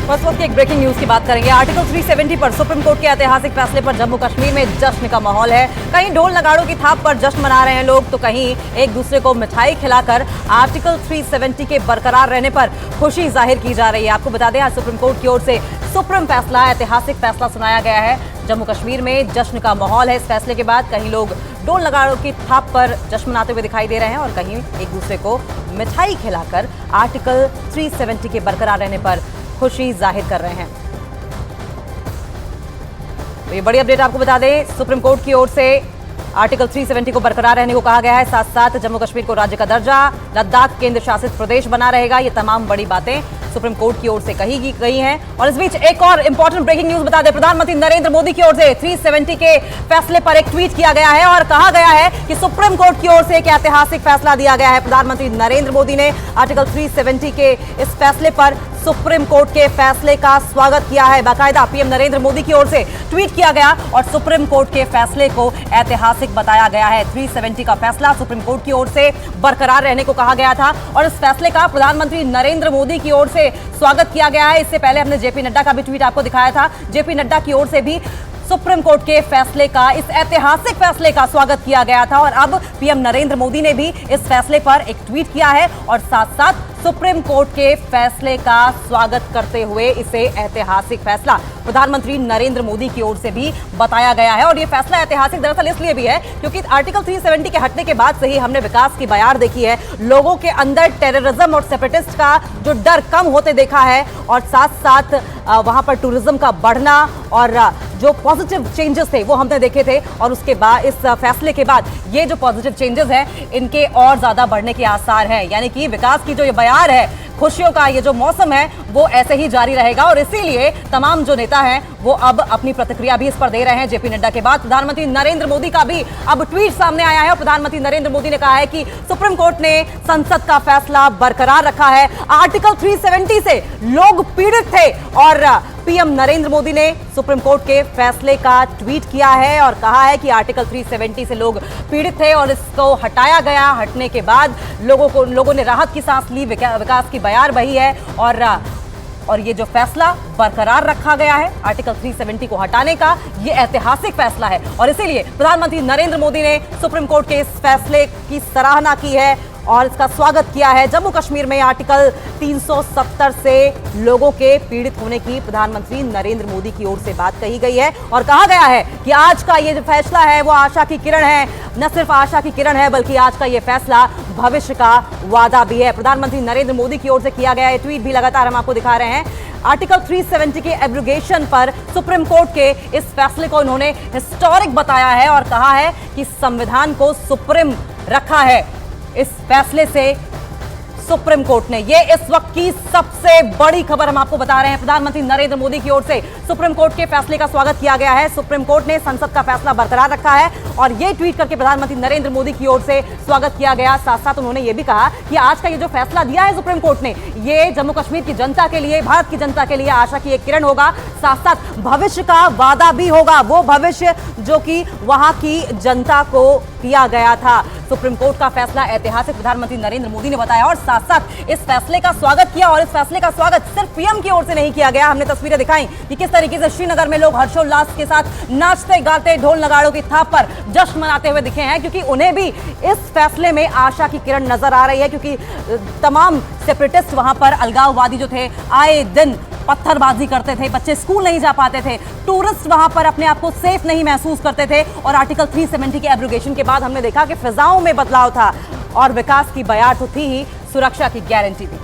First वक्त की एक ब्रेकिंग न्यूज की बात करेंगे। आर्टिकल 370 पर सुप्रीम कोर्ट के ऐतिहासिक फैसले पर जम्मू कश्मीर में जश्न का माहौल है। कहीं ढोल नगाड़ों की थाप पर जश्न मना रहे हैं लोग, तो कहीं एक दूसरे को मिठाई खिलाकर आर्टिकल 370 के बरकरार रहने पर खुशी जाहिर की जा रही है। आपको बता दें, आज सुप्रीम कोर्ट की ओर से सुप्रीम फैसला, ऐतिहासिक फैसला सुनाया गया है। जम्मू कश्मीर में जश्न का माहौल है। इस फैसले के बाद कहीं लोग ढोल नगाड़ों की थाप पर जश्न मनाते हुए दिखाई दे रहे हैं और कहीं एक दूसरे को मिठाई खिलाकर आर्टिकल 370 के बरकरार रहने पर खुशी जाहिर कर रहे हैं। तो ये बड़ी अपडेट आपको बता दें, सुप्रीम कोर्ट की ओर से आर्टिकल 370 को बरकरार रहने को कहा गया है। साथ साथ जम्मू कश्मीर को राज्य का दर्जा, लद्दाख केंद्र शासित प्रदेश बना रहेगा। ये तमाम बड़ी बातें सुप्रीम कोर्ट की ओर से कही गई हैं। और इस बीच एक और इंपॉर्टेंट ब्रेकिंग न्यूज बता दें, प्रधानमंत्री नरेंद्र मोदी की ओर से 370 के फैसले पर एक ट्वीट किया गया है और कहा गया है कि सुप्रीम कोर्ट की ओर से एक ऐतिहासिक फैसला दिया गया है। प्रधानमंत्री नरेंद्र मोदी ने आर्टिकल 370 के इस फैसले पर सुप्रीम कोर्ट के फैसले का स्वागत किया है। बाकायदा पीएम नरेंद्र मोदी की ओर से ट्वीट किया गया और सुप्रीम कोर्ट के फैसले को ऐतिहासिक बताया गया है। 370 का फैसला सुप्रीम कोर्ट की ओर से बरकरार रहने को कहा गया था और इस फैसले का प्रधानमंत्री नरेंद्र मोदी की ओर से स्वागत किया गया है। इससे पहले हमने जेपी नड्डा का भी ट्वीट आपको दिखाया था। जेपी नड्डा की ओर से भी सुप्रीम कोर्ट के फैसले का, इस ऐतिहासिक फैसले का स्वागत किया गया था और अब पीएम नरेंद्र मोदी ने भी इस फैसले पर एक ट्वीट किया है और साथ साथ सुप्रीम कोर्ट के फैसले का स्वागत करते हुए इसे ऐतिहासिक फैसला प्रधानमंत्री नरेंद्र मोदी की ओर से भी बताया गया है। और यह फैसला ऐतिहासिक दरअसल इसलिए भी है क्योंकि आर्टिकल 370 के हटने के बाद से ही हमने विकास की बयार देखी है। लोगों के अंदर टेररिज्म और सेपरेटिस्ट का जो डर कम होते देखा है और साथ साथ वहां पर टूरिज्म का बढ़ना और जो पॉजिटिव चेंजेस थे वो हमने देखे थे। और उसके बाद इस फैसले के बाद ये जो पॉजिटिव चेंजेस हैं इनके और ज्यादा बढ़ने के आसार हैं। यानी कि विकास की जो ये बयार है, खुशियों का ये जो मौसम है वो ऐसे ही जारी रहेगा और इसीलिए तमाम जो नेता हैं वो अब अपनी प्रतिक्रिया भी इस पर दे रहे हैं। जेपी नड्डा के बाद प्रधानमंत्री नरेंद्र मोदी का भी अब ट्वीट सामने आया है और प्रधानमंत्री नरेंद्र मोदी ने कहा है कि सुप्रीम कोर्ट ने संसद का फैसला बरकरार रखा है। आर्टिकल 370 से लोग पीड़ित थे और पीएम नरेंद्र मोदी ने सुप्रीम कोर्ट के फैसले का ट्वीट किया है और कहा है कि आर्टिकल 370 से लोग पीड़ित थे और इसको हटाया गया। हटने के बाद लोगों ने राहत की सांस ली, विकास की बयार बही है और ये जो फैसला बरकरार रखा गया है आर्टिकल 370 को हटाने का, ये ऐतिहासिक फैसला है और इसीलिए प्रधानमंत्री नरेंद्र मोदी ने सुप्रीम कोर्ट के इस फैसले की सराहना की है और इसका स्वागत किया है। जम्मू कश्मीर में आर्टिकल 370 से लोगों के पीड़ित होने की प्रधानमंत्री नरेंद्र मोदी की ओर से बात कही गई है और कहा गया है कि आज का ये जो फैसला है वो आशा की किरण है। न सिर्फ आशा की किरण है बल्कि आज का ये फैसला भविष्य का वादा भी है। प्रधानमंत्री नरेंद्र मोदी की ओर से किया गया ये ट्वीट भी लगातार हम आपको दिखा रहे हैं। आर्टिकल 370 के एब्रोगेशन पर सुप्रीम कोर्ट के इस फैसले को उन्होंने हिस्टोरिक बताया है और कहा है कि संविधान को सुप्रीम रखा है इस फैसले से सुप्रीम कोर्ट ने। ये इस वक्त की सबसे बड़ी खबर हम आपको बता रहे हैं। प्रधानमंत्री नरेंद्र मोदी की ओर से सुप्रीम कोर्ट के फैसले का स्वागत किया गया है। सुप्रीम कोर्ट ने संसद का फैसला बरकरार रखा है और ये ट्वीट करके प्रधानमंत्री नरेंद्र मोदी की ओर से स्वागत किया गया। साथ साथ उन्होंने ये भी कहा कि आज का ये जो फैसला दिया है सुप्रीम कोर्ट ने, ये जम्मू कश्मीर की जनता के लिए, भारत की जनता के लिए आशा की एक किरण होगा। साथ साथ भविष्य का वादा भी होगा, वो भविष्य जो कि वहां की जनता को दिया गया था। सुप्रीम कोर्ट का फैसला ऐतिहासिक प्रधानमंत्री नरेंद्र मोदी ने बताया और साथ साथ इस फैसले का स्वागत किया। और इस फैसले का स्वागत सिर्फ पीएम की ओर से नहीं किया गया। हमने तस्वीरें दिखाई कि किस तरीके से श्रीनगर में लोग हर्षोल्लास के साथ नाचते गाते ढोल नगाड़ों की थाप पर जश्न मनाते हुए दिखे हैं क्योंकि उन्हें भी इस फैसले में आशा की किरण नजर आ रही है। क्योंकि तमाम सेपरेटिस्ट वहां पर, अलगाववादी जो थे, आए दिन पत्थरबाजी करते थे, बच्चे स्कूल नहीं जा पाते थे, टूरिस्ट वहां पर अपने आप को सेफ नहीं महसूस करते थे और आर्टिकल 370 के एब्रोगेशन के बाद हमने देखा कि फिजाओं में बदलाव था और विकास की बयार तो थी ही, सुरक्षा की गारंटी थी।